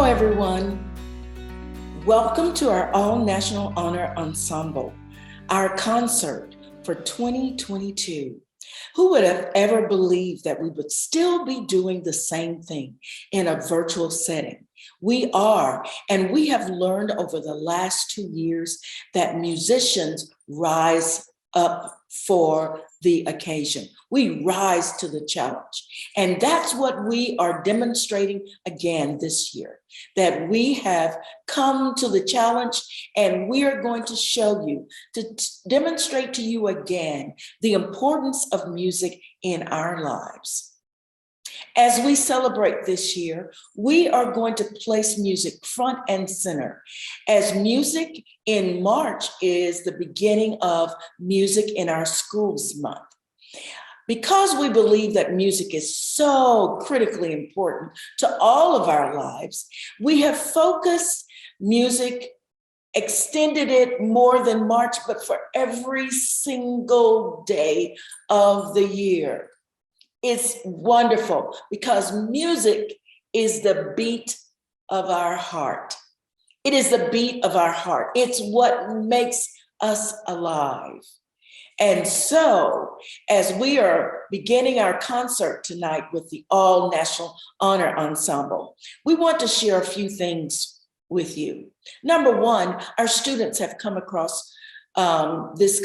everyone. Welcome to our All-National Honor Ensemble, our concert for 2022. Who would have ever believed that we would still be doing the same thing in a virtual setting? We are, and we have learned over the last 2 years that musicians rise up for the occasion. We rise to the challenge. And that's what we are demonstrating again this year, that we have come to the challenge and we are going to show you, to demonstrate to you again, the importance of music in our lives. As we celebrate this year, we are going to place music front and center, as music in March is the beginning of Music in Our Schools Month. Because we believe that music is so critically important to all of our lives, we have focused music, extended it more than March, but for every single day of the year. It's wonderful because music is the beat of our heart. It is the beat of our heart. It's what makes us alive. And so, as we are beginning our concert tonight with the All-National Honor Ensemble, we want to share a few things with you. Number one, our students have come across to this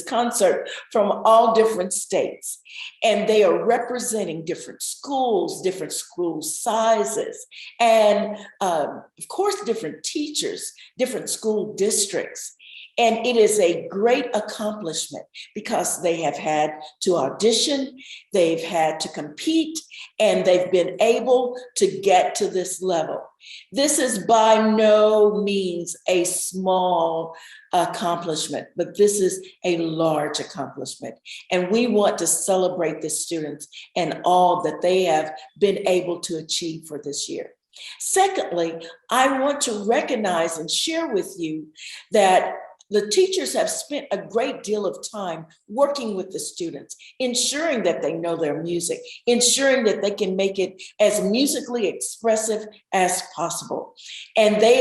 concert from all different states, and they are representing different schools, different school sizes, and of course, different teachers, different school districts. And it is a great accomplishment because they have had to audition, they've had to compete, and they've been able to get to this level. This is by no means a small accomplishment, but this is a large accomplishment. And we want to celebrate the students and all that they have been able to achieve for this year. Secondly, I want to recognize and share with you that the teachers have spent a great deal of time working with the students, ensuring that they know their music, ensuring that they can make it as musically expressive as possible. And they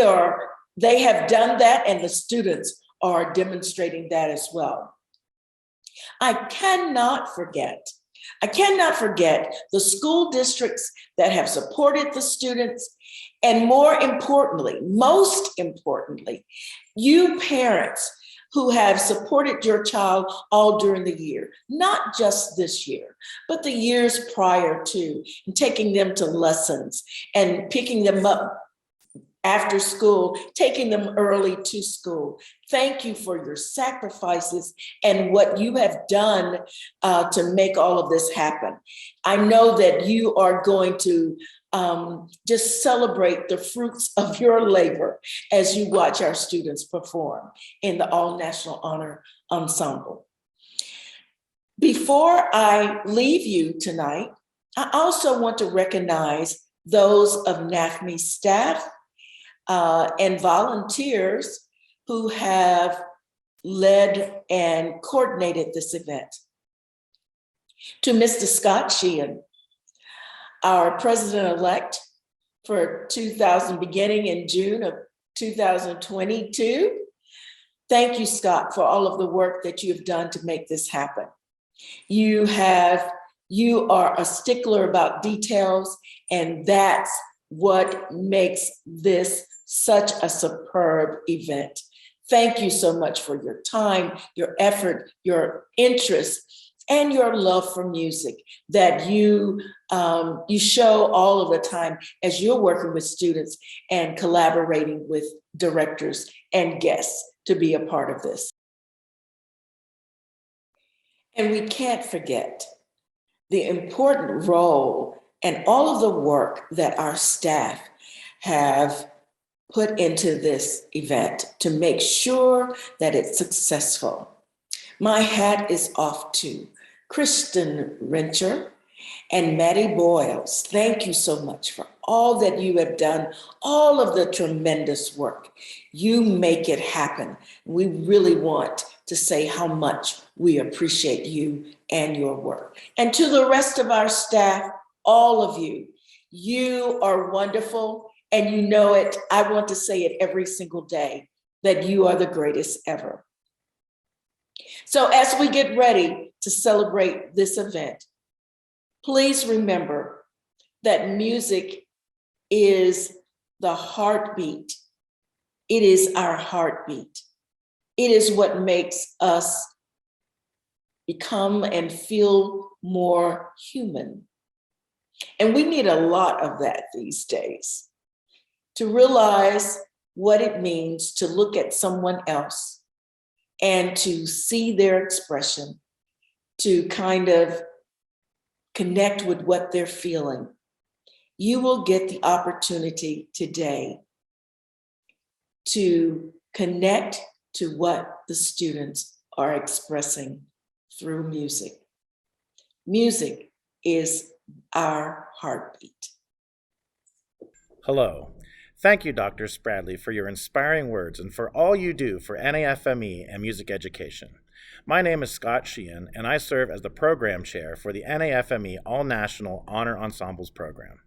have done that, and the students are demonstrating that as well. I cannot forget the school districts that have supported the students, and most importantly, you parents who have supported your child all during the year, not just this year, but the years prior to, and taking them to lessons and picking them up after school, taking them early to school. Thank you for your sacrifices and what you have done to make all of this happen. I know that you are going to just celebrate the fruits of your labor as you watch our students perform in the All-National Honor Ensemble. Before I leave you tonight, I also want to recognize those of NAfME staff and volunteers who have led and coordinated this event. To Mr. Scott Sheehan, our president-elect for beginning in June of 2022. Thank you, Scott, for all of the work that you have done to make this happen. You are a stickler about details, and that's what makes this such a superb event. Thank you so much for your time, your effort, your interest, and your love for music that you show all of the time as you're working with students and collaborating with directors and guests to be a part of this. And we can't forget the important role and all of the work that our staff have put into this event to make sure that it's successful. My hat is off to Kristen Rencher and Maddie Boyles. Thank you so much for all that you have done, all of the tremendous work. You make it happen. We really want to say how much we appreciate you and your work. And to the rest of our staff, all of you, You are wonderful, and you know it. I want to say it every single day, that you are the greatest ever. So as we get ready to celebrate this event, please remember that music is the heartbeat. It is our heartbeat. It is what makes us become and feel more human. And we need a lot of that these days, to realize what it means to look at someone else and to see their expression, to kind of connect with what they're feeling. You will get the opportunity today to connect to what the students are expressing through music. Music is our heartbeat. Hello. Thank you, Dr. Spradley, for your inspiring words and for all you do for NAfME and music education. My name is Scott Sheehan, and I serve as the program chair for the NAfME All-National Honor Ensembles program.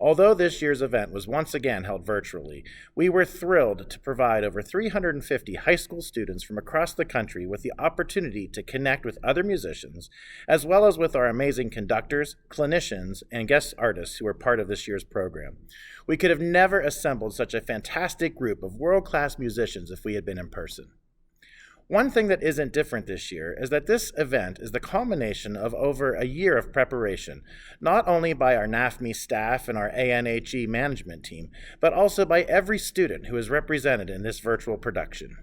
Although this year's event was once again held virtually, we were thrilled to provide over 350 high school students from across the country with the opportunity to connect with other musicians, as well as with our amazing conductors, clinicians, and guest artists who were part of this year's program. We could have never assembled such a fantastic group of world-class musicians if we had been in person. One thing that isn't different this year is that this event is the culmination of over a year of preparation, not only by our NAfME staff and our ANHE management team, but also by every student who is represented in this virtual production.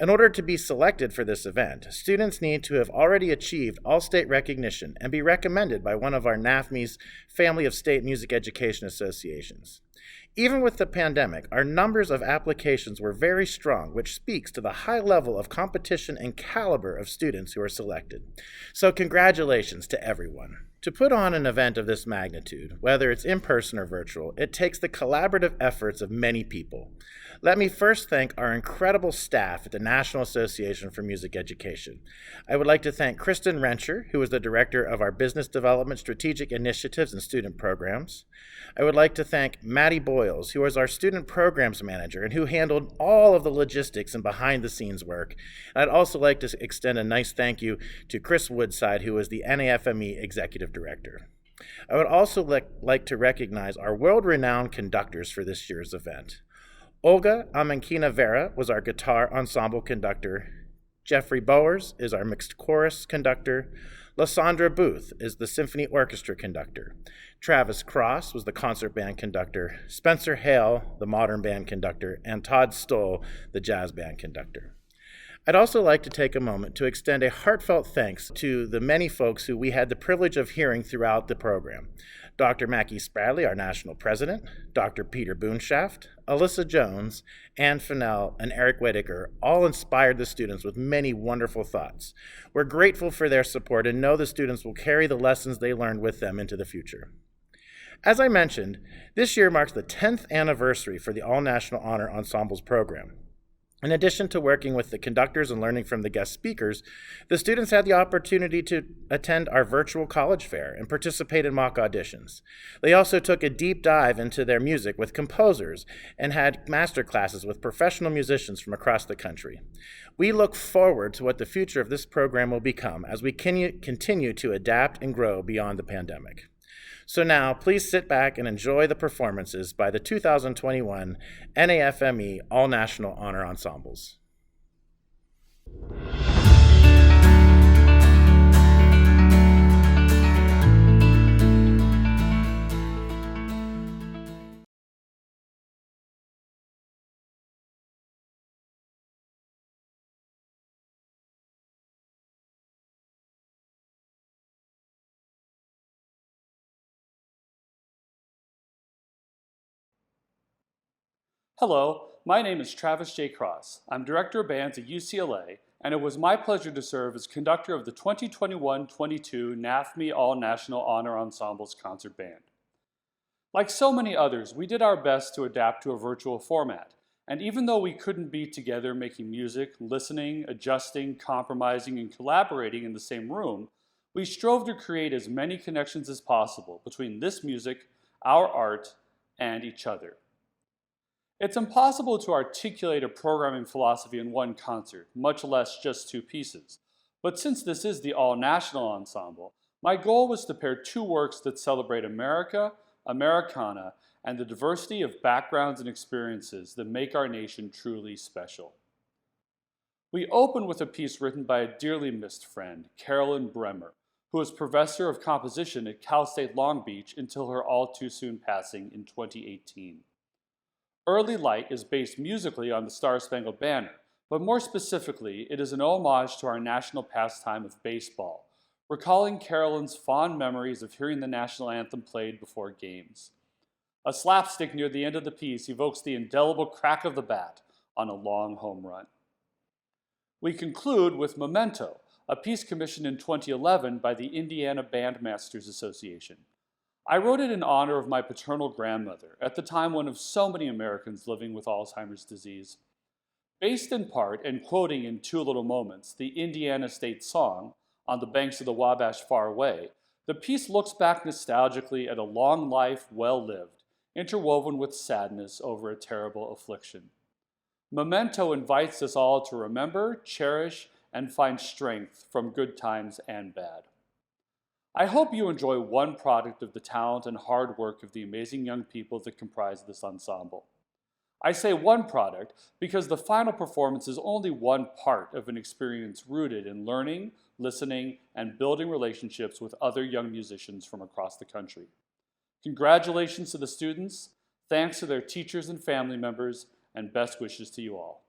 In order to be selected for this event, students need to have already achieved all-state recognition and be recommended by one of our NAfME's family of state music education associations. Even with the pandemic, our numbers of applications were very strong, which speaks to the high level of competition and caliber of students who are selected. So congratulations to everyone. To put on an event of this magnitude, whether it's in person or virtual, it takes the collaborative efforts of many people. Let me first thank our incredible staff at the National Association for Music Education. I would like to thank Kristen Rencher, who is the Director of our Business Development Strategic Initiatives and Student Programs. I would like to thank Maddie Boyles, who is our Student Programs Manager and who handled all of the logistics and behind-the-scenes work. And I'd also like to extend a nice thank you to Chris Woodside, who is the NAfME Executive Director. I would also like to recognize our world-renowned conductors for this year's event. Olga Amenkina Vera was our guitar ensemble conductor. Jeffrey Bowers is our mixed chorus conductor. Lysandra Booth is the symphony orchestra conductor. Travis Cross was the concert band conductor. Spencer Hale, the modern band conductor. And Todd Stoll, the jazz band conductor. I'd also like to take a moment to extend a heartfelt thanks to the many folks who we had the privilege of hearing throughout the program. Dr. Mackie Spradley, our national president, Dr. Peter Boonshaft, Alyssa Jones, Ann Fennell, and Eric Whitaker all inspired the students with many wonderful thoughts. We're grateful for their support and know the students will carry the lessons they learned with them into the future. As I mentioned, this year marks the 10th anniversary for the All-National Honor Ensembles program. In addition to working with the conductors and learning from the guest speakers, the students had the opportunity to attend our virtual college fair and participate in mock auditions. They also took a deep dive into their music with composers and had master classes with professional musicians from across the country. We look forward to what the future of this program will become as we continue to adapt and grow beyond the pandemic. So now, please sit back and enjoy the performances by the 2021 NAfME All-National Honor Ensembles. Hello, my name is Travis J. Cross. I'm Director of Bands at UCLA, and it was my pleasure to serve as conductor of the 2021-22 NAfME All-National Honor Ensembles concert band. Like so many others, we did our best to adapt to a virtual format, and even though we couldn't be together making music, listening, adjusting, compromising, and collaborating in the same room, we strove to create as many connections as possible between this music, our art, and each other. It's impossible to articulate a programming philosophy in one concert, much less just two pieces. But since this is the All-National Ensemble, my goal was to pair two works that celebrate America, Americana, and the diversity of backgrounds and experiences that make our nation truly special. We open with a piece written by a dearly missed friend, Carolyn Bremer, who was professor of composition at Cal State Long Beach until her all-too-soon passing in 2018. Early Light is based musically on the Star-Spangled Banner, but more specifically, it is an homage to our national pastime of baseball, recalling Carolyn's fond memories of hearing the national anthem played before games. A slapstick near the end of the piece evokes the indelible crack of the bat on a long home run. We conclude with Memento, a piece commissioned in 2011 by the Indiana Bandmasters Association. I wrote it in honor of my paternal grandmother, at the time one of so many Americans living with Alzheimer's disease. Based in part, and quoting in Two Little Moments, the Indiana State song, On the Banks of the Wabash Far Away, the piece looks back nostalgically at a long life well lived, interwoven with sadness over a terrible affliction. Memento invites us all to remember, cherish, and find strength from good times and bad. I hope you enjoy one product of the talent and hard work of the amazing young people that comprise this ensemble. I say one product because the final performance is only one part of an experience rooted in learning, listening, and building relationships with other young musicians from across the country. Congratulations to the students, thanks to their teachers and family members, and best wishes to you all.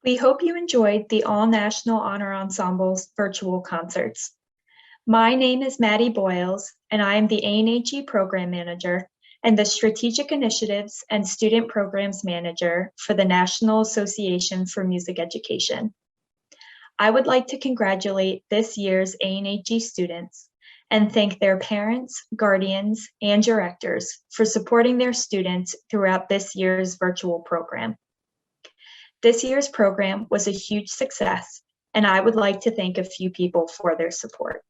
We hope you enjoyed the All-National Honor Ensembles virtual concerts. My name is Maddie Boyles, and I am the ANHE Program Manager and the Strategic Initiatives and Student Programs Manager for the National Association for Music Education. I would like to congratulate this year's ANHE students and thank their parents, guardians, and directors for supporting their students throughout this year's virtual program. This year's program was a huge success, and I would like to thank a few people for their support.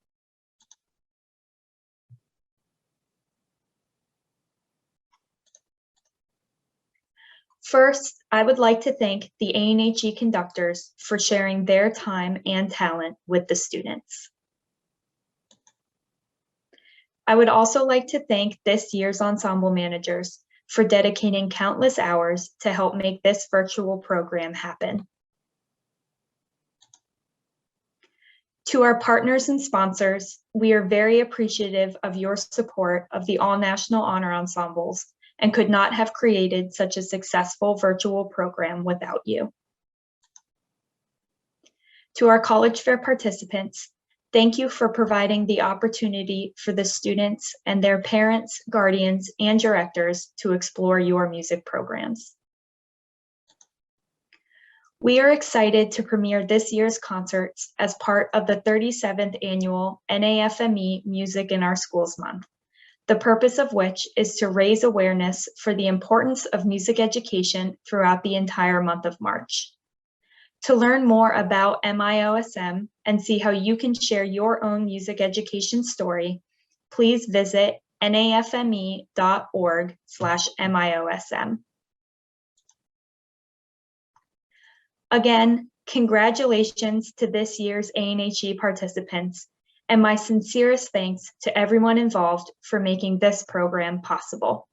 First, I would like to thank the ANHE conductors for sharing their time and talent with the students. I would also like to thank this year's ensemble managers for dedicating countless hours to help make this virtual program happen. To our partners and sponsors, we are very appreciative of your support of the All-National Honor Ensembles and could not have created such a successful virtual program without you. To our college fair participants, thank you for providing the opportunity for the students and their parents, guardians, and directors to explore your music programs. We are excited to premiere this year's concerts as part of the 37th annual NAfME Music in Our Schools Month, the purpose of which is to raise awareness for the importance of music education throughout the entire month of March. To learn more about MIOSM and see how you can share your own music education story, please visit nafme.org/MIOSM. Again, congratulations to this year's ANHE participants, and my sincerest thanks to everyone involved for making this program possible.